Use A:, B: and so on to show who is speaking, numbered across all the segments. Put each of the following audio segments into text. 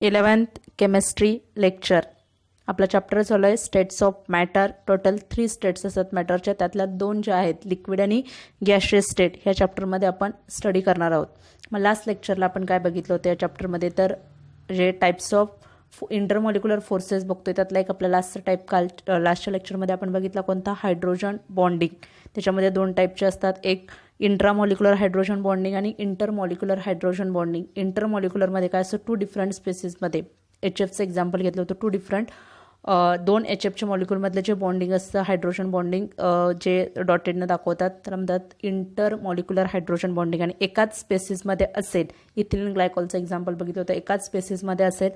A: 11th chemistry lecture. आपला chapter चालू आहे states of matter. Total 3 states असतात मॅटरच्या, त्यातल्या 2 ज्या आहेत लिक्विड आणि गॅशियस स्टेट, ह्या चॅप्टरमध्ये आपण स्टडी करणार आहोत. मग लास्ट लेक्चरला आपण काय बघितलं होतं या चॅप्टरमध्ये, तर जे टाईप्स ऑफ इंटरमॉलिक्युलर फोर्सेस बघतोय त्यातला एक आपला लास्टचा टाईप लास्टच्या लेक्चरमध्ये आपण बघितला कोणता, हायड्रोजन बॉन्डिंग. त्याच्यामध्ये 2 टाईपचे असतात, एक इंट्रामॉलिक्युलर हायड्रोजन बॉन्डिंग आणि इंटरमॉलिक्युलर हायड्रोजन बॉन्डिंग. इंटरमॉलिक्युलरमध्ये काय असतं, 2 डिफरंट स्पेसिसमध्ये HFचं एक्झाम्पल घेतलं होतं. 2 डिफरंट 2 HFच्या मॉलिक्युलमधले जे बॉन्डिंग असतं हायड्रोजन बॉन्डिंग जे डॉटेडनं दाखवतात तर म्हणतात इंटरमॉलिक्युलर हायड्रोजन बॉन्डिंग. आणि एकाच स्पेसिसमध्ये असेल, इथिलीन ग्लायकॉलचं एक्झाम्पल बघितलं होतं, एकाच स्पेसिसमध्ये असेल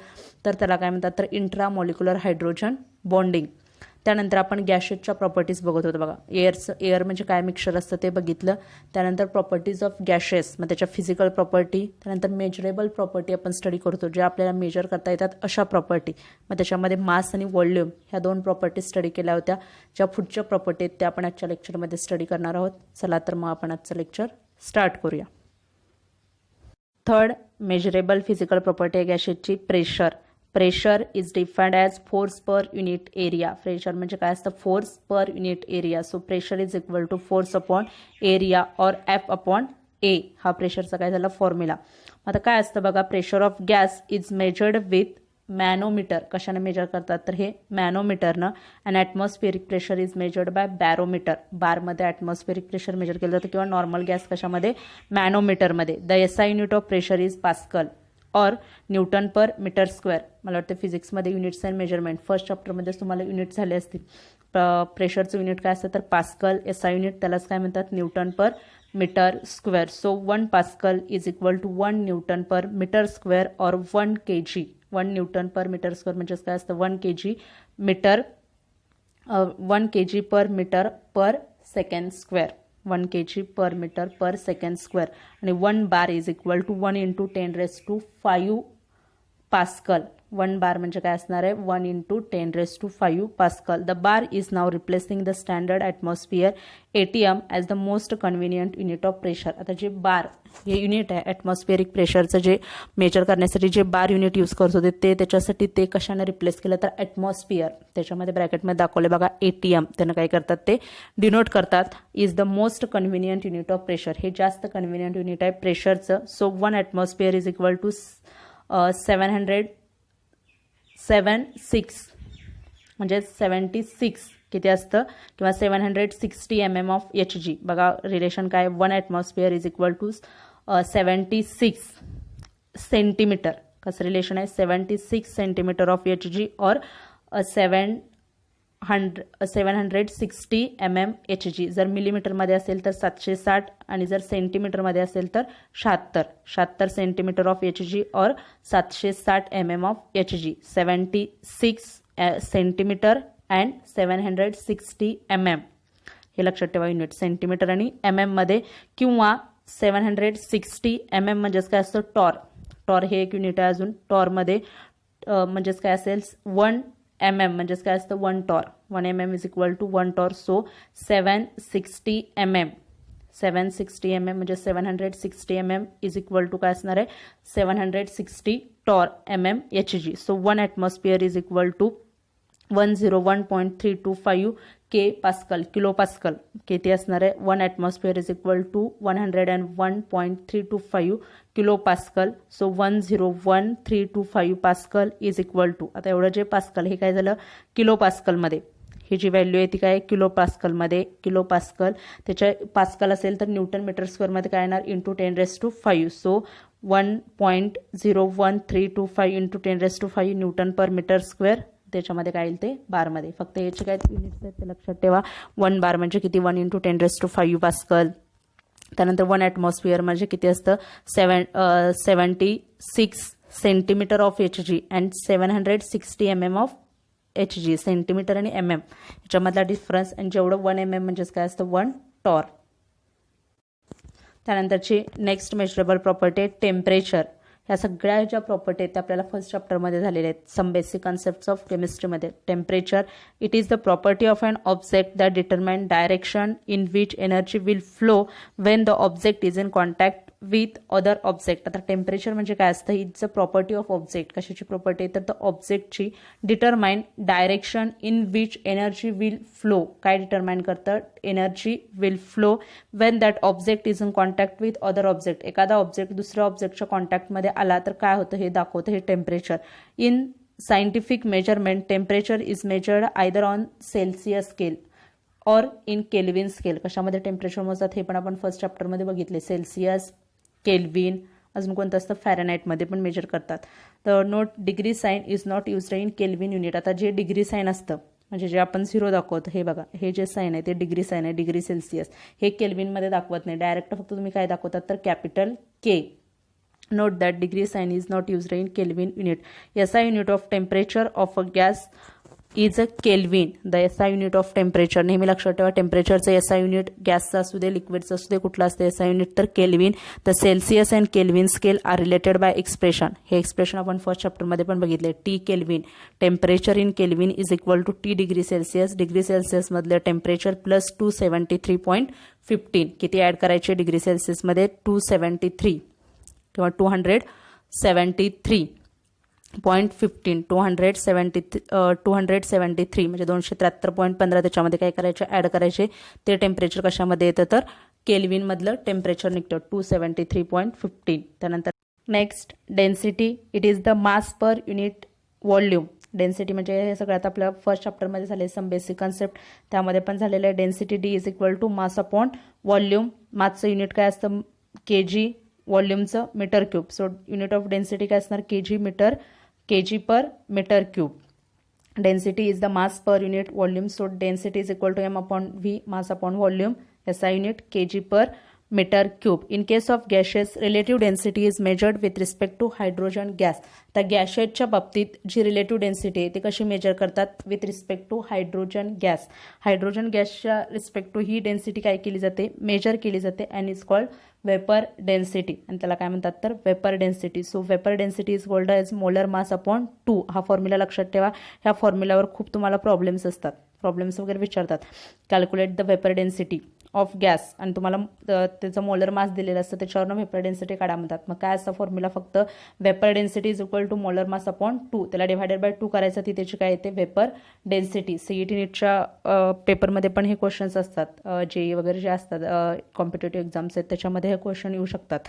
A: तर त्याला काय म्हणतात, तर इंट्रामॉलिक्युलर हायड्रोजन बॉन्डिंग. त्यानंतर आपण गॅसेसच्या प्रॉपर्टीज बघत होतो बघा. एअर म्हणजे काय मिक्सचर असतं ते बघितलं. त्यानंतर प्रॉपर्टीज ऑफ गॅसेस, मग त्याच्या फिजिकल प्रॉपर्टी. त्यानंतर मेजरेबल प्रॉपर्टी आपण स्टडी करतो, जे आपल्याला मेजर करता येतात अशा प्रॉपर्टी. मग त्याच्यामध्ये मास आणि व्हॉल्यूम ह्या 2 प्रॉपर्टीज स्टडी केल्या होत्या. ज्या पुढच्या प्रॉपर्टी आहेत त्या आपण आजच्या लेक्चरमध्ये स्टडी करणार आहोत. चला तर मग आपण आजचं लेक्चर स्टार्ट करूया. थर्ड मेजरेबल फिजिकल प्रॉपर्टी आहे गॅसेसची, pressure. Pressure is defined as force per unit area. Pressure म्हणजे काय असतं, force per unit area. So pressure is equal to force upon area और F अपॉन A. हा प्रेशरचा काय झाला फॉर्म्युला. आता काय असतं बघा, pressure of gas is measured with manometer. कशाने मेजर करतात, तर हे मॅनोमीटरनं. And atmospheric pressure is measured by barometer. बारमध्ये ॲटमॉस्फिअरिक प्रेशर मेजर केलं जातं किंवा नॉर्मल गॅस कशामध्ये, मॅनोमीटरमध्ये. The SI unit of pressure is pascal और न्यूटन पर मीटर स्क्वेअर. मला वाटतं फिजिक्समध्ये युनिट्स अँड मेजरमेंट फर्स्ट चॅप्टरमध्येच तुम्हाला युनिट झाले असतील. प्रेशरचं युनिट काय असतं, तर पास्कल. SI युनिट त्यालाच काय म्हणतात, newton per metre square. So 1 pascal is equal to 1 newton per metre square और 1 kg. 1 newton per metre square म्हणजेच काय असतं, 1 kg metre 1 kg per metre per second square. 1 kg per metre per second square. आणि 1 bar is equal to 1 × 10⁵ pascal. 1 bar म्हणजे काय असणार आहे, 1 × 10⁵ pascal. The bar is now replacing the standard atmosphere ATM as the most convenient unit of pressure. आता जे बार हे unit आहे ॲटमॉस्फिअरिक प्रेशरचं जे मेजर करण्यासाठी जे बार युनिट यूज करत होते ते त्याच्यासाठी ते कशाने रिप्लेस केलं, तर ॲटमॉस्फिअर. त्याच्यामध्ये ब्रॅकेटमध्ये दाखवले बघा ATM. त्यांना काय करतात, ते डिनोट करतात is the most convenient unit of pressure. हे जास्त कन्व्हिनियंट युनिट आहे प्रेशरचं. So 1 atmosphere is equal to 776 म्हणजे 76 किती असतं, किंवा 760 mm ऑफ Hg. बघा रिलेशन काय, 1 atmosphere is equal to 76 centimetre. कसं रिलेशन आहे, 76 सेंटीमीटर ऑफ Hg और 760 mm Hg. जर मिलीमीटरमध्ये असेल तर 760 आणि जर सेंटीमीटरमध्ये असेल तर 76 सेंटीमीटर ऑफ Hg और 760 mm of Hg. 76 centimetre and 760 mm. हे लक्षात ठेवा युनिट सेंटीमीटर आणि mm मध्ये. किंवा 760 mm म्हणजेच काय असतं, टॉर. टॉर हे एक युनिट आहे अजून. टॉरमध्ये म्हणजेच काय असेल, 1 mm म्हणजेच काय असतं, 1 torr. 1 mm is equal to 1 torr. So 760 mm. 760 mm म्हणजे 760 mm इज इक्वल टू काय असणार आहे, 760 torr mm Hg. So 1 atmosphere is equal to 101.325 K pascal, kilo pascal. किती असणार आहे, 1 atmosphere is equal to 101.325 kilo pascal. So 101.325 pascal is equal to, आता एवढं जे पास्कल हे काय झालं किलो पास्कलमध्ये. ही जी व्हॅल्यू आहे ती काय, किलो पास्कलमध्ये. किलो पास्कल त्याच्या पास्कल असेल तर न्यूटन मीटर स्क्वेअरमध्ये काय येणार, × 10⁵. So 1.01325 × 10⁵ Newton per metre square. त्याच्यामध्ये काय येईल ते बारमध्ये. फक्त याचे काय युनिट्स आहेत ते लक्षात ठेवा. 1 बार म्हणजे किती, 1 × 10⁵ पास्कल. त्यानंतर 1 ॲटमॉस्फिअर म्हणजे किती असतं, 76 centimetre of Hg and 760 mm of Hg. Centimetre आणि mm याच्यामधला डिफरन्स. आणि जेवढं 1 mm म्हणजेच काय असतं, 1 टॉर. त्यानंतरची नेक्स्ट मेजरेबल प्रॉपर्टी आहे टेम्परेचर. ह्या सगळ्या ज्या प्रॉपर्टी आहेत त्या आपल्याला फर्स्ट चॅप्टरमध्ये झालेल्या आहेत, सम बेसिक कन्सेप्ट्स ऑफ केमिस्ट्रीमध्ये. Temperature, it is the property of an object that determine direction in which energy will flow when the object is in contact with other object. आता temperature म्हणजे काय असतं, it's a property of object. कशाची property तर the ऑब्जेक्टची determine direction in which energy will flow. काय determine करतं, energy will flow when that object is in contact with other object. एखादा ऑब्जेक्ट दुसऱ्या ऑब्जेक्टच्या कॉन्टॅक्टमध्ये आला तर काय होतं हे दाखवतं हे temperature. In scientific measurement temperature is measured either on Celsius scale और इन केल्विन स्केल. कशामध्ये टेम्परेचर मोजतात हे पण आपण फर्स्ट चॅप्टरमध्ये बघितले. सेल्सियस, केल्विन, अजून कोणतं असतं फॅरनहाइटमध्ये पण मेजर करतात. तर note degree sine is not used in kelvin unit. आता जे डिग्री साइन असतं म्हणजे जे आपण 0 दाखवतो हे बघा, हे जे साइन आहे ते डिग्री साइन आहे, डिग्री सेल्सियस. हे केल्विनमध्ये दाखवत नाही, डायरेक्ट फक्त तुम्ही काय दाखवतात तर capital K. Note that degree sign is not used in Kelvin unit. SI unit of temperature of a gas is a Kelvin. The SI unit of temperature नेहमी लक्षात ठेवा, टेम्परेचरचं SI युनिट गॅसचं असू दे लिक्विडचं असू दे कुठलं असतं SI युनिट तर kelvin. The Celsius and kelvin scale are related by expression. हे एक्सप्रेशन आपण फर्स्ट चॅप्टरमध्ये पण बघितले. T kelvin, temperature in kelvin is equal to T degree Celsius. Degree सेल्सियसमधलं टेम्परेचर प्लस 273.15. किती ॲड करायचे डिग्री सेल्सियसमध्ये 273 किंवा 273.15. 273 म्हणजे 273.15 त्याच्यामध्ये काय करायचे ॲड करायचे. ते टेम्परेचर कशामध्ये येतं तर केल्विनमधलं टेम्परेचर निघतं 273.15. त्यानंतर next density. It is the mass per unit volume. Density म्हणजे हे सगळ्यात आपल्या फर्स्ट चॅप्टरमध्ये झाले सम बेसिक कन्सेप्ट, त्यामध्ये पण झालेलं आहे. Density D is equal to mass upon volume. मासचं युनिट काय असतं केजी, व्हॉल्यूमचं metre cube. So unit of density काय असणार KG per metre cube. Density is the mass per unit volume. So density is equal to M upon V, mass upon volume. SI unit KG per metre cube. In case of gases relative density is measured with respect to hydrogen gas. तर गॅसेसच्या बाबतीत जी relative density आहे ती कशी measure करतात with respect to hydrogen gas. Hydrogen गॅसच्या respect to ही density काय केली जाते मेजर केली जाते and is called vapour density. आणि त्याला काय म्हणतात तर vapour density. So vapour density is called as molar mass upon 2. हा फॉर्म्युला लक्षात ठेवा. ह्या फॉर्म्युल्यावर खूप तुम्हाला प्रॉब्लेम्स असतात, प्रॉब्लेम्स वगैरे विचारतात. Calculate the vapour density of gas आणि तुम्हाला त्याचं मोलर मास दिलेलं असतं त्याच्यावरनं वेपर डेन्सिटी काढा म्हणतात. मग काय असतं फॉर्म्युला फक्त vapour density is equal to molar mass upon 2. त्याला डिवायडेड बाय 2 करायचं ती त्याची काय येते वेपर डेन्सिटी. सीईटी नीटच्या पेपरमध्ये पण हे क्वेश्चन्स असतात, जेई वगैरे जे असतात कॉम्पिटेटिव्ह एक्झाम्स आहेत त्याच्यामध्ये हे क्वेश्चन येऊ शकतात.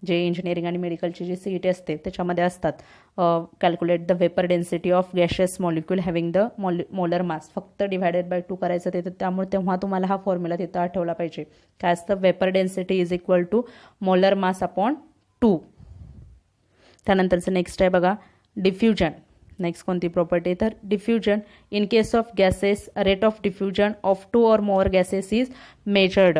A: जे इंजिनिअरिंग आणि मेडिकलची जी सीईटी असते त्याच्यामध्ये असतात. Calculate the vapour density of gaseous molecule having the molar mass. फक्त डिवायडेड बाय 2 करायचं ते, त्यामुळे तेव्हा तुम्हाला हा फॉर्म्युला तिथं आठवला पाहिजे. काय असतं vapour density is equal to molar mass upon 2. त्यानंतरचं नेक्स्ट आहे बघा डिफ्युजन. नेक्स्ट कोणती प्रॉपर्टी तर diffusion. In case of gases rate of diffusion of 2 or more gases is measured.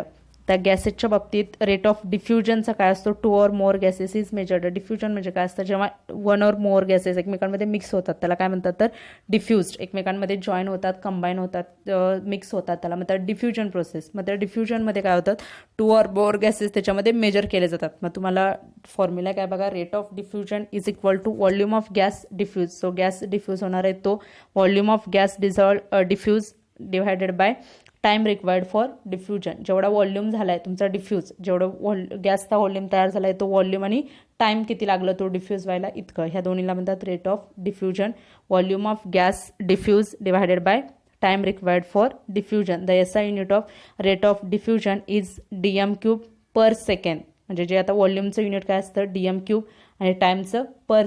A: त्या गॅसेसच्या बाबतीत रेट ऑफ डिफ्युजनचा काय असतो 2 or more gases is measured. Diffusion म्हणजे काय असतं जेव्हा 1 or more गॅसेस एकमेकांमध्ये मिक्स होतात त्याला काय म्हणतात तर डिफ्युज्ड. एकमेकांमध्ये जॉईन होतात, कंबाईन होतात, मिक्स होतात त्याला म्हणतात डिफ्युजन प्रोसेस. मग त्या डिफ्युजनमध्ये काय होतात 2 or more गॅसेस त्याच्यामध्ये मेजर केले जातात. मग तुम्हाला फॉर्म्युला काय बघा rate of diffusion is equal to volume of gas diffuse. So gas diffuse होणार आहे तो volume of gas diffuse divided by time required for diffusion. जेवढा व्हॉल्यूम झाला आहे तुमचा डिफ्यूज, जेवढं गॅसचा व्हॉल्यूम तयार झाला आहे तो व्हॉल्यूम आणि टाइम किती लागलं तो डिफ्यूज व्हायला इतकं. ह्या दोन्हीला म्हणतात rate of diffusion. Volume of gas diffuse divided by time required for diffusion. The SI unit of rate of diffusion is dm³ per second. म्हणजे जे आता व्हॉल्यूमचं युनिट काय असतं dm³ आणि टाइमचं पर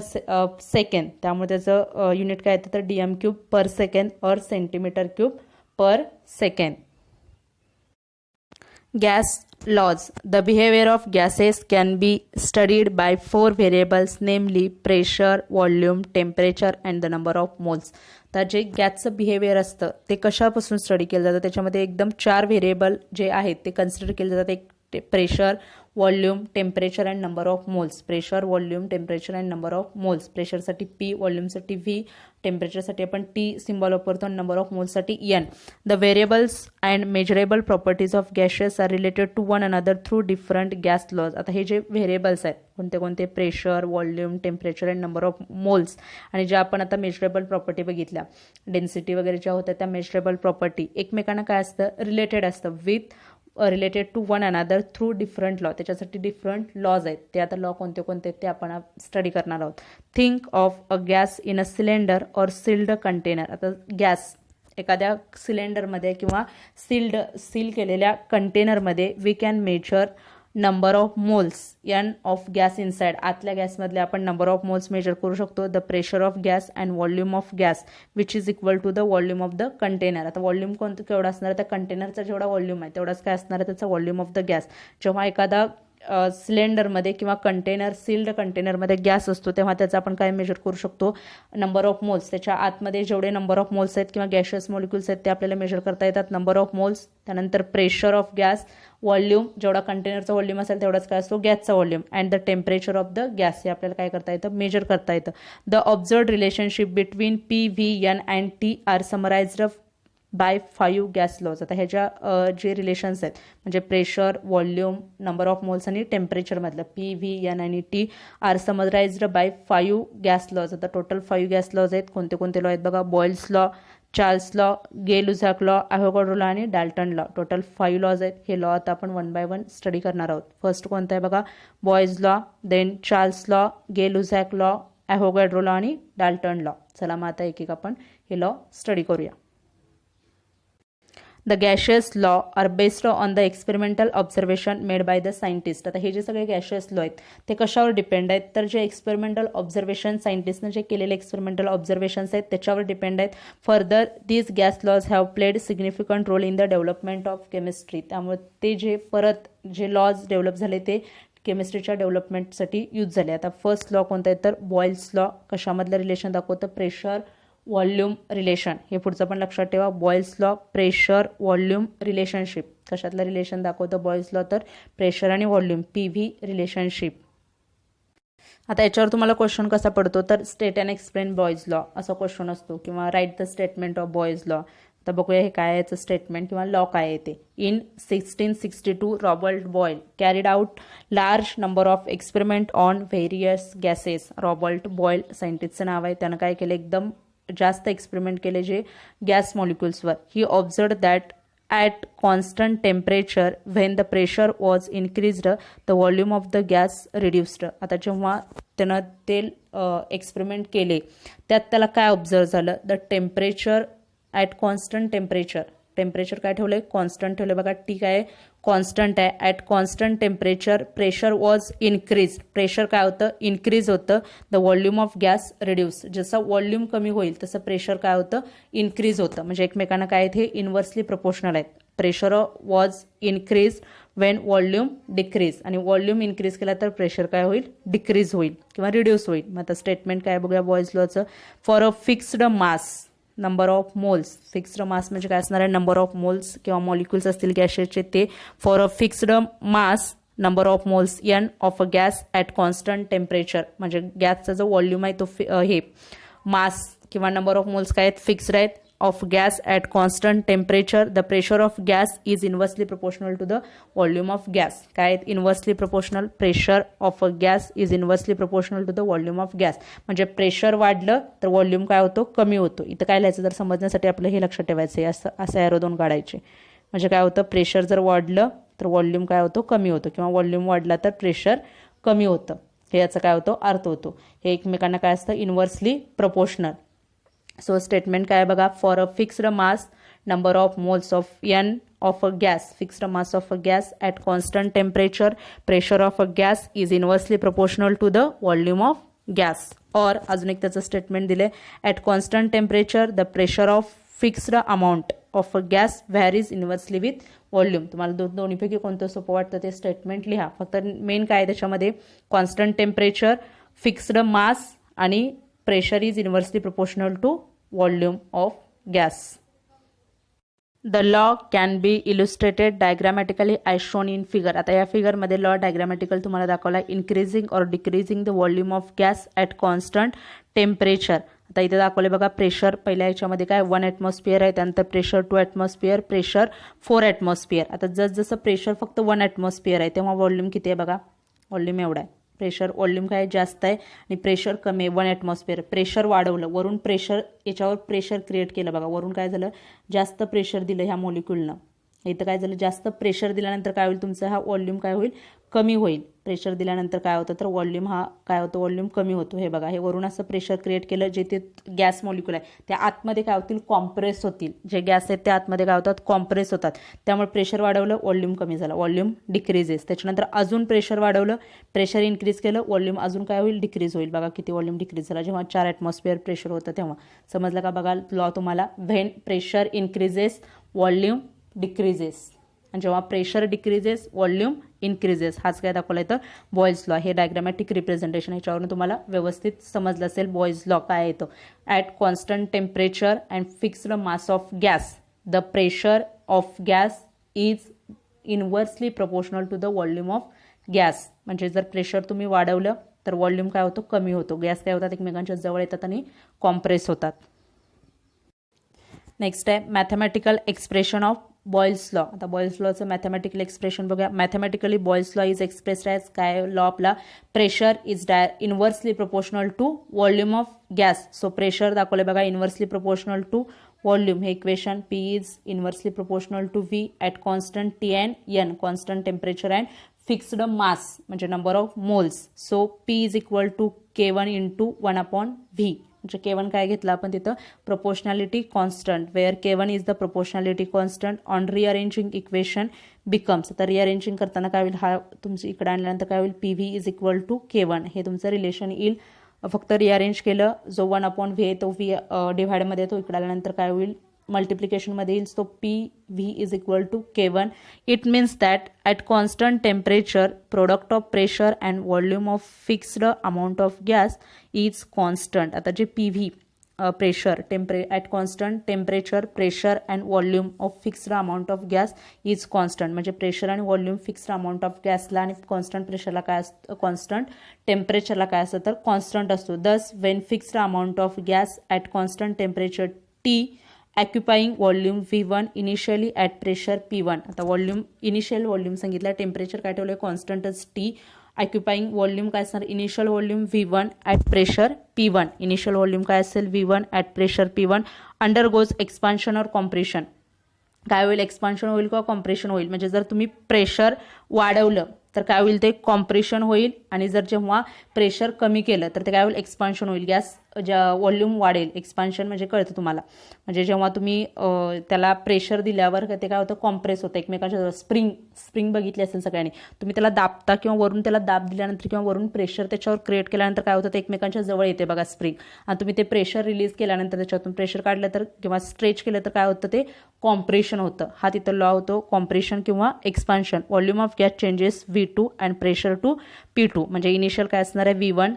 A: सेकंड. त्यामुळे त्याचं युनिट काय येतं तर dm³ पर सेकंड और centimetre cube per second. Gas laws. The behavior of gases can be studied by 4 variables, namely pressure, volume, temperature and the number of moles. तर जे गॅसचं बिहेवियर असतं ते कशापासून स्टडी केलं जातं त्याच्यामध्ये एकदम 4 व्हेरिएबल जे आहेत ते कन्सिडर केले जातात. एक pressure, volume, temperature and number of moles. Pressure, volume, temperature and number of moles. प्रेशरसाठी P, व्हॉल्यूमसाठी V, टेम्परेचरसाठी आपण T सिम्बॉल वापरतो आणि नंबर ऑफ मोल्ससाठी N. The variables and measurable properties of gases are related to one another through different gas laws. आता हे जे व्हेरिएबल्स आहेत कोणते कोणते pressure, volume, temperature and number of moles आणि ज्या आपण आता मेजरेबल प्रॉपर्टी बघितल्या डेन्सिटी वगैरे ज्या होत्या त्या मेजरेबल प्रॉपर्टी एकमेकांना काय असतं रिलेटेड असतं with related to one another through different law. त्याच्यासाठी डिफरंट लॉज आहेत. ते आता लॉ कोणते कोणते आहेत ते आपण स्टडी करणार आहोत. Think of a gas in a cylinder or sealed container. आता गॅस एखाद्या सिलेंडरमध्ये किंवा सील केलेल्या कंटेनरमध्ये we can measure number of moles n of gas inside. आतल्या गॅसमधले आपण नंबर ऑफ मोल्स मेजर करू शकतो. The pressure of gas and volume of gas which is equal to the volume of the container. आता volume कोणतं केवढा असणार, त्या कंटेनरचा जेवढा व्हॉल्यूम आहे तेवढाच काय असणार आहे त्याचा व्हॉल्यूम ऑफ द गॅस. जेव्हा एखादा सिलेंडरमध्ये किंवा कंटेनर सील्ड कंटेनरमध्ये गॅस असतो तेव्हा त्याचा आपण काय मेजर करू शकतो, नंबर ऑफ मोल्स. त्याच्या आतमध्ये जेवढे नंबर ऑफ मोल्स आहेत किंवा गॅशियस मॉलिक्युल्स आहेत ते आपल्याला मेजर करता येतात. नंबर ऑफ मोल्स, त्यानंतर प्रेशर ऑफ गॅस, व्हॉल्यूम, जेवढा कंटेनरचा व्हॉल्यूम असेल तेवढाच काय असतो गॅसचा volume, and the temperature of the gas. हे आपल्याला काय करता येतं, मेजर करता येतं. The observed relationship between PV, N and T are summarised by 5 gas laws. आता ह्याच्या जे रिलेशन्स आहेत म्हणजे pressure, volume, number of moles आणि टेम्परेचरमधलं PV, N आणि T are summarised by 5 gas laws. आता टोटल 5 गॅस लॉज आहेत. कोणते कोणते लॉ आहेत बघा, Boyle's law, Charles' law, Gay-Lussac law, Avogadro law आणि डाल्टन लॉ. टोटल 5 लॉज आहेत. हे लॉ आता आपण 1 बाय 1 स्टडी करणार आहोत. फर्स्ट कोणता आहे बघा, Boyle's law, then Charles' law, Gay-Lussac law, Avogadro law आणि डाल्टन लॉ. चला मग आता एक एक आपण हे लॉ स्टडी करूया. The gaseous law are based on the experimental observation made by the scientist. आता हे जे सगळे गॅशियस लॉ आहेत ते कशावर डिपेंड आहेत, तर जे एक्सपेरिमेंटल ऑब्झर्वेशन सायंटिस्टनं जे केलेले एक्सपेरिमेंटल ऑब्झर्वेशन्स आहेत त्याच्यावर डिपेंड आहेत. Further these gas laws have played significant role in the development of chemistry. त्यामुळे ते जे लॉज डेव्हलप झाले ते केमिस्ट्रीच्या डेव्हलपमेंटसाठी यूज झाले. आता फर्स्ट लॉ कोणता आहे तर बॉयल्स लॉ. कशामधलं रिलेशन दाखवतं, प्रेशर व्हॉल्यूम रिलेशन. हे पुढचं पण लक्षात ठेवा. Boyle's law pressure volume relationship. कशातलं रिलेशन दाखवतं बॉयल्स लॉ तर प्रेशर आणि व्हॉल्यूम PV रिलेशनशिप. आता याच्यावर तुम्हाला क्वेश्चन कसा पडतो तर state and explain Boyle's law असा क्वेश्चन असतो किंवा write the statement of Boyle's law. आता बघूया हे काय याचं स्टेटमेंट किंवा लॉ काय आहे ते. In 1662 Robert Boyle carried out large number of experiment on various gases. Robert Boyle सायंटिस्टचं नाव आहे. त्यानं काय केलं, एकदम जास्त एक्सपेरिमेंट केले जे गॅस मॉलिक्युल्सवर. He observed that at constant temperature when the pressure was increased the volume of the gas reduced. आता जेव्हा त्यानं ते एक्सपेरिमेंट केले त्यात त्याला काय ऑब्झर्व झालं, the temperature at constant temperature काय ठेवलं आहे, कॉन्स्टंट ठेवलं. बघा टी काय आहे, कॉन्स्टंट आहे. At constant temperature pressure was increase. Pressure काय होतं, इन्क्रीज होतं. The volume of gas reduce. जसं व्हॉल्यूम कमी होईल तसं प्रेशर काय होतं, इन्क्रीज होतं. म्हणजे एकमेकांना काय आहेत, हे इन्व्हर्सली प्रोपोर्शनल आहेत. Pressure was increase Wien volume decrease, आणि व्हॉल्यूम इन्क्रीज केला तर प्रेशर काय होईल, डिक्रीज होईल किंवा रिड्यूस होईल. मग आता स्टेटमेंट काय बघूया बॉयज लॉचं. For a fixed mass number of moles. Fixed mass म्हणजे काय असणार आहे, नंबर ऑफ मोल्स किंवा मॉलिक्युल्स असतील गॅसेसचे ते. For a fixed mass number of moles N of a gas at constant temperature. म्हणजे गॅसचा जो व्हॉल्यूम आहे तो हे मास किंवा नंबर ऑफ मोल्स काय आहेत, फिक्स्ड आहेत. Of gas at constant temperature the pressure of gas is inversely proportional to the volume of gas. काय आहेत, inversely proportional. Pressure of a gas is inversely proportional to the volume of gas. म्हणजे pressure वाढलं तर volume काय होतो, कमी होतो. इथं काय लिहायचं तर समजण्यासाठी आपलं हे लक्षात ठेवायचं आहे. असं ॲरो दोन काढायचे. म्हणजे काय होतं, प्रेशर जर वाढलं तर व्हॉल्यूम काय होतो, कमी होतो, किंवा व्हॉल्यूम वाढला तर प्रेशर कमी होतं. हे याचा काय होतो, अर्थ होतो. हे एकमेकांना काय असतं, इन्व्हर्सली प्रोपोर्शनल. सो स्टेटमेंट काय बघा, for a fixed mass number of moles of N of a gas, fixed mass of a gas at constant temperature, pressure of a gas is inversely proportional to the volume of gas. और अजून एक त्याचं statement दिले, at constant temperature the pressure of fixed amount of a gas varies inversely with volume. तुम्हाला दोन्हीपैकी कोणतं सोपं वाटतं ते स्टेटमेंट लिहा. फक्त मेन काय त्याच्यामध्ये, कॉन्स्टंट टेम्परेचर, फिक्स्ड मास आणि pressure is inversely proportional to volume of gas. The law can be illustrated diagrammatically as shown in figure. आता या फिगरमध्ये लॉ डायग्रामॅटिकल तुम्हाला दाखवला, इन्क्रीजिंग और decreasing the volume of gas at constant temperature. आता इथे दाखवले बघा, प्रेशर पहिल्या याच्यामध्ये काय 1 ॲटमॉस्फिअर आहे, त्यानंतर प्रेशर 2 ॲटमॉस्फिअर, प्रेशर 4 ॲटमॉस्फिअर. आता जसं प्रेशर फक्त 1 ॲटमॉस्फिअर आहे तेव्हा व्हॉल्यूम किती आहे बघा, व्हॉल्यूम एवढा आहे. प्रेशर व्हॉल्यूम काय जास्त आहे आणि प्रेशर कमी आहे 1 ॲटमॉस्फिअर. प्रेशर वाढवलं, वरून प्रेशर, याच्यावर प्रेशर क्रिएट केलं बघा, वरून काय झालं, जास्त प्रेशर दिलं ह्या मॉलिक्युलनं इथं काय झालं, जास्त प्रेशर दिल्यानंतर काय होईल, तुमचा हा व्हॉल्यूम काय होईल, कमी होईल. प्रेशर दिल्यानंतर काय होतं, तर व्हॉल्यूम हा काय होतो, व्हॉल्यूम कमी होतो. हे बघा, हे वरून असं प्रेशर क्रिएट केलं, जे ते गॅस मॉलिक्यूल आहे त्या आतमध्ये काय होतील, कॉम्प्रेस होतील. जे गॅस आहेत त्या आतमध्ये काय होतात, कॉम्प्रेस होतात. त्यामुळे प्रेशर वाढवलं, व्हॉल्यूम कमी झालं, व्हॉल्यूम डिक्रीजेस. त्याच्यानंतर अजून प्रेशर वाढवलं, प्रेशर इन्क्रीज केलं, व्हॉल्यूम अजून काय होईल, डिक्रीज होईल. बघा किती व्हॉल्यूम डिक्रीज झाला, जेव्हा 4 ॲटमॉस्फिअर प्रेशर होतं तेव्हा. समजलं का? बघा लॉ तुम्हाला, when pressure increases volume decreases, आणि जेव्हा प्रेशर डिक्रीजेस व्हॉल्यूम इन्क्रीजेस. हाच काय दाखवला इथं बॉयल्स लॉ. हे डायग्रामॅटिक रिप्रेझेंटेशन, ह्याच्यावरून तुम्हाला व्यवस्थित समजलं असेल बॉयल्स लॉ काय येतो. At constant temperature and fixed mass of gas the pressure of gas is inversely proportional to the volume of gas. म्हणजे जर प्रेशर तुम्ही वाढवलं तर व्हॉल्यूम काय होतो, कमी होतो. गॅस काय होतात, एकमेकांच्या जवळ येतात आणि कॉम्प्रेस होतात. नेक्स्ट आहे mathematical expression of Boyle's law. आता बॉयल्स लॉचं मॅथमॅटिकल एक्सप्रेशन बघूया. Mathematically Boyle's law is expressed as काय लॉ आपला, pressure is inversely proportional to volume of gas. So pressure दाखवले बघा, इनव्हर्सली प्रोपोर्शनल टू व्हॉल्यूम. हे equation, P is inversely proportional to V at constant T and N, constant temperature and fixed mass म्हणजे number of moles. So P is equal to K1 into 1/V. म्हणजे K1 काय घेतलं आपण तिथं, proportionality constant, where K1 is the proportionality constant. On rearranging equation becomes, आता rearranging करताना काय होईल, हा तुमचं इकडे आणल्यानंतर काय होईल, PV is equal to K1. हे तुमचं रिलेशन येईल. फक्त रिअरेंज केलं, जो 1/V आहे तो V डिव्हाइडमध्ये येतो. इकडे आल्यानंतर काय होईल, मल्टिप्लिकेशनमध्ये येईल. तो PV is equal to K1. It means that at constant temperature product of pressure and volume of fixed amount of gas is constant. आता जे PV pressure at constant temperature pressure and volume of fixed amount of gas is constant. म्हणजे pressure आणि volume fixed amount of गॅसला आणि constant प्रेशरला काय असतं, constant टेम्परेचरला काय असतं, तर कॉन्स्टंट असतो. दस Wien fixed amount of gas at constant temperature T occupying volume V1 initially at pressure P1. आता व्हॉल्यूम, इनिशियल व्हॉल्यूम सांगितलं, टेम्परेचर काय ठेवलं, कॉन्स्टंटच T. ऑक्युपाईंग व्हॉल्यूम काय असणार, initial volume V1 at pressure P1. Initial volume काय असेल, V1 at pressure P1. Undergoes expansion और compression. काय होईल, एक्सपान्शन होईल किंवा कॉम्प्रेशन होईल. म्हणजे जर तुम्ही प्रेशर वाढवलं तर काय होईल, ते कॉम्प्रेशन होईल. आणि जर जेव्हा प्रेशर कमी केलं तर ते काय होईल, एक्सपान्शन होईल. गॅस व्हॉल्यूम वाढेल. एक्सपान्शन म्हणजे कळतं तुम्हाला, म्हणजे जेव्हा तुम्ही त्याला प्रेशर दिल्यावर ते काय होतं, कॉम्प्रेस होतं एकमेकांच्या. स्प्रिंग बघितली असेल सगळ्यांनी, तुम्ही त्याला दाबता किंवा वरून त्याला दाब दिल्यानंतर किंवा वरून प्रेशर त्याच्यावर क्रिएट केल्यानंतर काय होतं, ते एकमेकांच्या जवळ येते बघा स्प्रिंग. आणि तुम्ही ते प्रेशर रिलीज केल्यानंतर त्याच्यातून प्रेशर काढलं तर किंवा स्ट्रेच केलं तर काय होतं, ते कॉम्प्रेशन होतं. हा तिथं लॉ होतो, कॉम्प्रेशन किंवा expansion. Volume of gas changes V2 and pressure to P2. म्हणजे इनिशियल काय असणार आहे, V1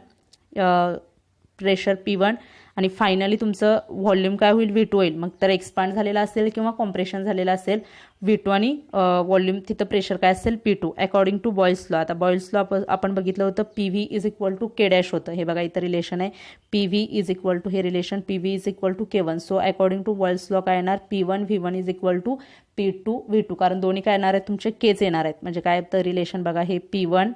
A: प्रेशर P1 आणि फायनली तुमचं व्हॉल्यूम काय होईल, V2 होईल. मग तर एक्सपांड झालेला असेल किंवा कॉम्प्रेशन झालेला असेल V2 आणि व्हॉल्यूम तिथं प्रेशर काय असेल, P2 according to Boyle's law. आता बॉयल्स लॉ आपण बघितलं होतं, PV is equal to K dash होतं. हे बघा इथं रिलेशन आहे, PV इज इक्वल टू, हे relation PV is equal to K1. So according to Boyle's law काय येणार, P1 V1 is equal to P2 V2. कारण दोन्ही काय येणार आहेत, तुमचे Kच येणार आहेत. म्हणजे काय तर रिलेशन बघा, हे P1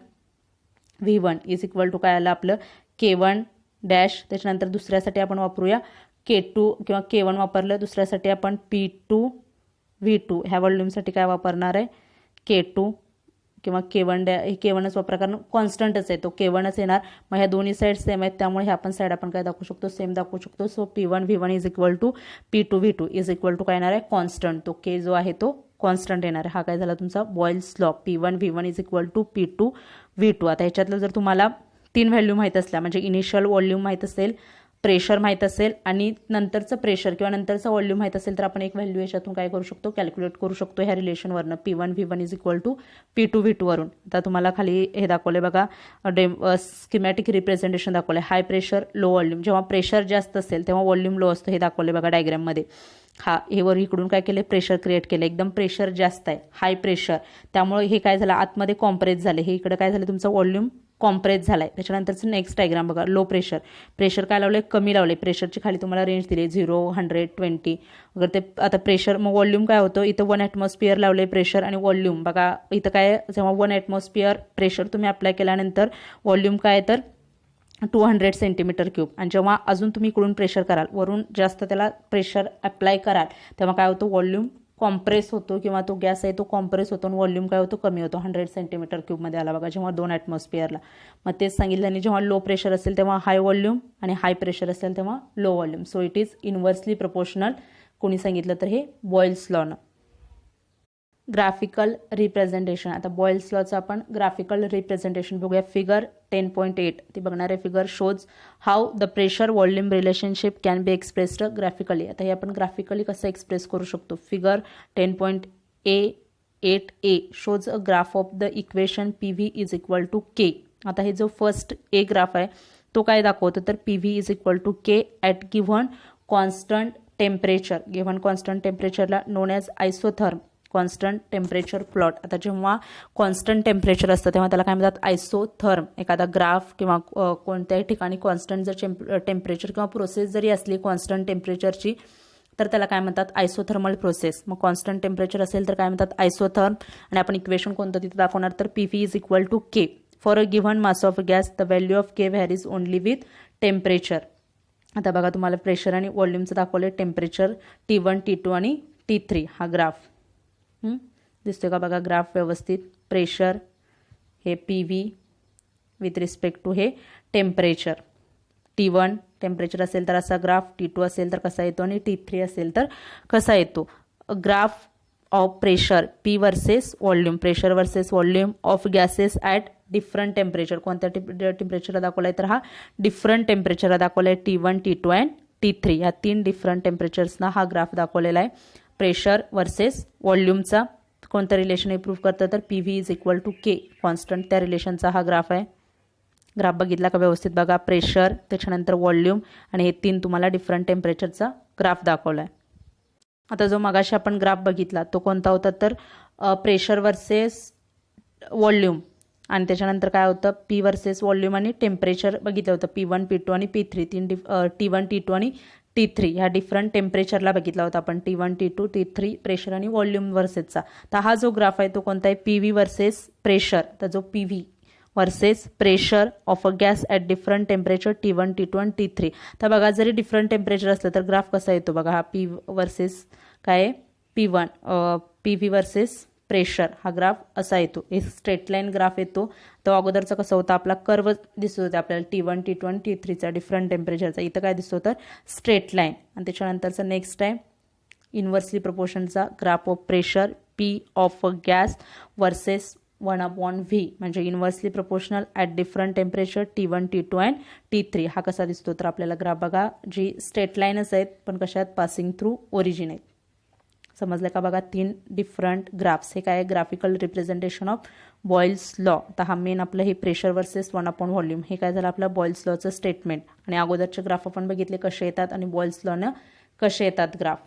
A: V1 is equal to काय आलं आपलं, K1 डॅश. त्याच्यानंतर दुसऱ्यासाठी आपण वापरूया K2 किंवा K1 वापरलं, दुसऱ्यासाठी आपण P2 V2. ह्या व्हॉल्यूमसाठी काय वापरणार आहे, K2 किंवा K1 हे K1च वापरा, कारण कॉन्स्टंटच आहे तो, K1च येणार. मग ह्या दोन्ही साईड सेम आहेत, त्यामुळे ह्या पण साईड आपण काय दाखवू शकतो, सेम दाखवू शकतो. So P1 V1 is equal to P2 V2 is equal to काय येणार आहे, कॉन्स्टंट. तो K जो आहे तो कॉन्स्टंट येणार आहे. हा काय झाला तुमचा Boyle's law, P1 V1 is equal to P2 V2. आता ह्याच्यातलं जर तुम्हाला 3 व्हॅल्यू माहीत असल्या, म्हणजे इनिशियल व्हॉल्यूम माहीत असेल, प्रेशर माहीत असेल आणि नंतरचं प्रेशर किंवा नंतरचं व्हॉल्यूम माहीत असेल, तर आपण एक व्हॅल्यू याच्यातून काय करू शकतो, कॅल्क्युलेट करू शकतो ह्या रिलेशनवरनं, P1 V1 is equal to P2 V2 वरून. आता तुम्हाला खाली हे दाखवले बघा, स्कीमॅटिक रिप्रेझेंटेशन दाखवले. हाय प्रेशर लो व्हॉल्यूम, जेव्हा प्रेशर जास्त असेल तेव्हा व्हॉल्यूम लो असतो, हे दाखवले बघा डायग्राममध्ये. हे वर इकडून काय केले, प्रेशर क्रिएट केले, एकदम प्रेशर जास्त आहे, हाय प्रेशर, त्यामुळे हे काय झालं, आतमध्ये कॉम्प्रेस झाले. हे इकडे काय झालं, तुमचं व्हॉल्यूम कॉम्प्रेस झालाय. त्याच्यानंतरचं नेक्स्ट डायग्राम बघा, लो प्रेशर काय लावले, कमी लावले. प्रेशरची खाली तुम्हाला रेंज दिली 0 100 20. अगर ते आता प्रेशर, मग व्हॉल्यूम काय होतं, इथं 1 ॲटमॉस्फिअर लावले प्रेशर आणि व्हॉल्यूम बघा इथं काय, जेव्हा 1 ॲटमॉस्फिअर प्रेशर तुम्ही अप्लाय केल्यानंतर व्हॉल्यूम काय तर 200 सेंटीमीटर क्यूब. आणि जेव्हा अजून तुम्ही इकडून प्रेशर कराल, वरून जास्त त्याला प्रेशर अप्लाय कराल, तेव्हा काय होतं, व्हॉल्यूम कॉम्प्रेस होतो किंवा तो गॅस आहे तो कॉम्प्रेस होतो आणि व्हॉल्यूम काय होतो कमी होतो 100 सेंटीमीटर क्यूबमध्ये आला बघा जेव्हा 2 ॲटमॉस्फिअरला. मग तेच सांगितलं आणि जेव्हा लो प्रेशर असेल तेव्हा हाय व्हॉल्यूम आणि हाय प्रेशर असेल तेव्हा low volume. So it is inversely proportional. कोणी सांगितलं तर हे बॉयल्स लॉनं. Graphical representation. आता बॉयल्स लॉचं आपण ग्राफिकल रिप्रेझेंटेशन बघूया. फिगर 10.8 ती बघणारे figure shows how the pressure volume relationship can be expressed graphically. आता हे आपण ग्राफिकली कसं एक्सप्रेस करू शकतो. Figure 10.8a shows a graph of the equation PV is equal to K. आता हे जो फर्स्ट ए ग्राफ आहे तो काय दाखवतो तर PV is equal to K at given constant temperature. Given constant टेम्परेचरला known as isotherm constant temperature plot. आता जेव्हा कॉन्स्टंट टेम्परेचर असतं तेव्हा त्याला काय म्हणतात आयसोथर्म. एखादा ग्राफ किंवा कोणत्याही ठिकाणी कॉन्स्टंट जर टेम्परेचर किंवा प्रोसेस जरी असली कॉन्स्टंट टेम्परेचरची तर त्याला काय म्हणतात आयसोथर्मल प्रोसेस. मग कॉन्स्टंट टेम्परेचर असेल तर काय म्हणतात आयसोथर्म. आणि आपण इक्वेशन कोणतं तिथे दाखवणार तर PV is equal to K. For a given mass of gas the value of K varies only with temperature. आता बघा तुम्हाला प्रेशर आणि व्हॉल्यूमचं दाखवलं. टेम्परेचर T1 T2 आणि T3 हा ग्राफ दिसतोय का बघा ग्राफ व्यवस्थित. प्रेशर हे PV विथ रिस्पेक्ट टू हे टेम्परेचर. T1 टेम्परेचर असेल तर असा ग्राफ, T2 असेल तर कसा येतो आणि T3 असेल तर कसा येतो. Graph of pressure P versus volume. Pressure versus volume of gases at different temperature. कोणत्या टेम्परेचरला दाखवला आहे तर हा डिफरंट टेम्परेचरला दाखवला आहे. T1 T2 अँड T3 या 3 डिफरंट टेम्परेचर्सना हा ग्राफ दाखवलेला आहे. प्रेशर वर्सेस व्हॉल्यूमचा कोणतं रिलेशन इम्प्रूव्ह करतं तर PV is equal to K constant. त्या रिलेशनचा हा ग्राफ आहे. ग्राफ बघितला का व्यवस्थित बघा. प्रेशर त्याच्यानंतर व्हॉल्यूम आणि हे 3 तुम्हाला डिफरंट टेम्परेचरचा ग्राफ दाखवला आहे. आता जो मगाशी आपण ग्राफ बघितला तो कोणता होता तर प्रेशर वर्सेस व्हॉल्यूम आणि त्याच्यानंतर काय होतं P वर्सेस व्हॉल्यूम आणि टेम्परेचर बघितलं होतं. P1 P2 आणि P3 T1 T2 आणि T3 ह्या डिफरंट टेम्परेचरला बघितला होता आपण. T1 T2 T3 प्रेशर आणि व्हॉल्यूम वर्सेसचा. तर हा जो ग्राफ आहे तो कोणता आहे PV वर्सेस प्रेशर. तर जो PV versus pressure of a gas at different temperature T1 T2 आणि T3. तर बघा जरी डिफरंट टेम्परेचर असलं तर ग्राफ कसा येतो बघा. हा P वर्सेस काय आहे P1 PV वर्सेस प्रेशर हा ग्राफ असा येतो. एक स्ट्रेट लाईन ग्राफ येतो. तो अगोदरचा कसा होता आपला कर्व दिसत होता आपल्याला T1 T2 आणि T3चा डिफरंट टेम्परेचरचा. इथं काय दिसतो तर स्ट्रेट लाईन. आणि त्याच्यानंतरचा नेक्स्ट आहे इन्व्हर्सली प्रपोर्शनचा graph of pressure P of gas versus 1/V म्हणजे inversely proportional at different temperature T1 T2 and T3. हा कसा दिसतो तर आपल्याला ग्राफ बघा जी स्ट्रेट लाईनच आहेत पण कशात पासिंग थ्रू ओरिजिन आहेत. समजलं का बघा 3 डिफरंट ग्राफ्स. हे काय graphical representation of Boyle's law. तर हा मेन आपलं हे प्रेशर वर्सेस 1/व्हॉल्यूम हे काय झालं आपलं बॉयल्स लॉचं स्टेटमेंट. आणि अगोदरचे ग्राफ आपण बघितले कसे येतात आणि बॉयल्स लॉनं कसे येतात ग्राफ.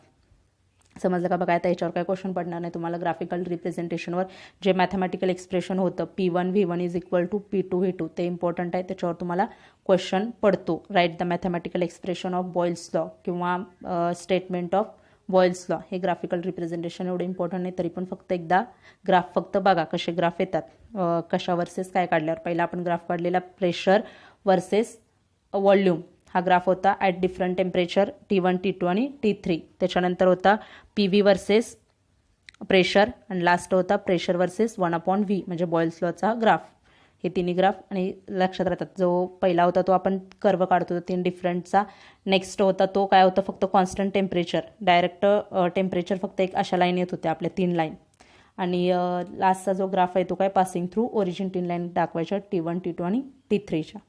A: समजलं का बघा. आता याच्यावर काय क्वेश्चन पडणार नाही तुम्हाला. ग्राफिकल रिप्रेझेंटेशनवर जे मॅथमॅटिकल एक्सप्रेशन होतं P1 V1 is equal to P2 V2 ते इम्पॉर्टंट आहे. त्याच्यावर तुम्हाला क्वेश्चन पडतो. Write the mathematical expression of Boyle's law किंवा स्टेटमेंट ऑफ बॉयल्स लॉ. हे ग्राफिकल रिप्रेझेंटेशन एवढं इम्पॉर्टंट नाही तरी पण फक्त एकदा ग्राफ फक्त बघा कसे ग्राफ येतात. कशा वर्सेस काय काढल्यावर. पहिला आपण ग्राफ काढलेला प्रेशर वर्सेस व्हॉल्यूम हा ग्राफ होता at different temperature T1 T2 आणि T3. त्याच्यानंतर होता PV वर्सेस प्रेशर आणि लास्ट होता प्रेशर वर्सेस 1/V म्हणजे बॉयल्स लॉचा ग्राफ. हे तिन्ही ग्राफ आणि लक्षात राहतात. जो पहिला होता तो आपण कर्व काढतो 3 डिफरंटचा. नेक्स्ट होता तो काय होतं फक्त कॉन्स्टंट टेम्परेचर डायरेक्ट टेम्परेचर फक्त एक अशा लाईन येत होत्या आपल्या 3 लाईन. आणि लास्टचा जो ग्राफ आहे तो काय पासिंग थ्रू ओरिजिन 3 लाईन दाखवायच्या T1 T2 आणि T3च्या.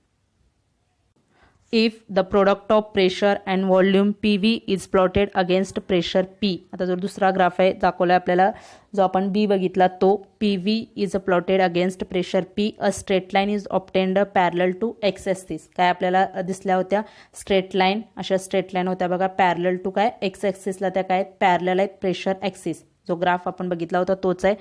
A: If the product of pressure and volume PV is plotted against pressure P. आता जो दुसरा ग्राफ आहे दाखवला आपल्याला जो आपण B बघितला तो PV is plotted against pressure P. A straight line is obtained parallel to x axis. काय आपल्याला दिसल्या होत्या स्ट्रेट लाईन. अशा स्ट्रेट लाईन होत्या बघा पॅरलल टू काय एक्स ॲक्सिसला. त्या काय पॅरलल आहेत प्रेशर ॲक्सिस. जो ग्राफ आपण बघितला होता तोच आहे.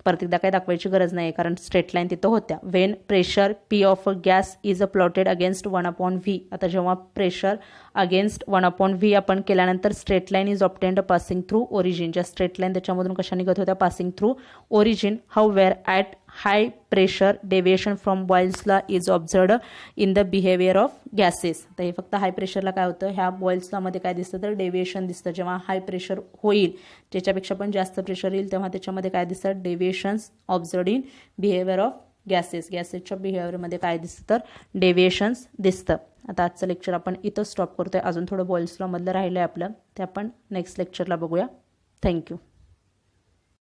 A: परत एकदा काय दाखवायची गरज नाही कारण स्ट्रेट लाईन तिथं होत्या. When pressure P of gas is plotted against 1/V. आता जेव्हा प्रेशर अगेन्स्ट 1/V आपण केल्यानंतर straight line is obtained passing through origin. ज्या स्ट्रेट लाईन त्याच्यामधून कशा निघत होत्या passing through origin. How were at high pressure deviation from Boyle's law is observed in the behaviour of gases. तर हे फक्त हाय प्रेशरला काय होतं, ह्या बॉयल्स लॉमध्ये काय दिसतं तर डेव्हिएशन दिसतं. जेव्हा हाय प्रेशर होईल, ज्याच्यापेक्षा पण जास्त प्रेशर येईल, तेव्हा त्याच्यामध्ये काय दिसतं deviations observed in behaviour of gases. गॅसेसच्या बिहेवियरमध्ये काय दिसतं तर डेव्हिएशन्स दिसतं. आता आजचं लेक्चर आपण इथं स्टॉप करतोय. अजून थोडं बॉयल्स लॉमधलं राहिलं आहे आपलं, ते आपण नेक्स्ट लेक्चरला बघूया. थँक्यू.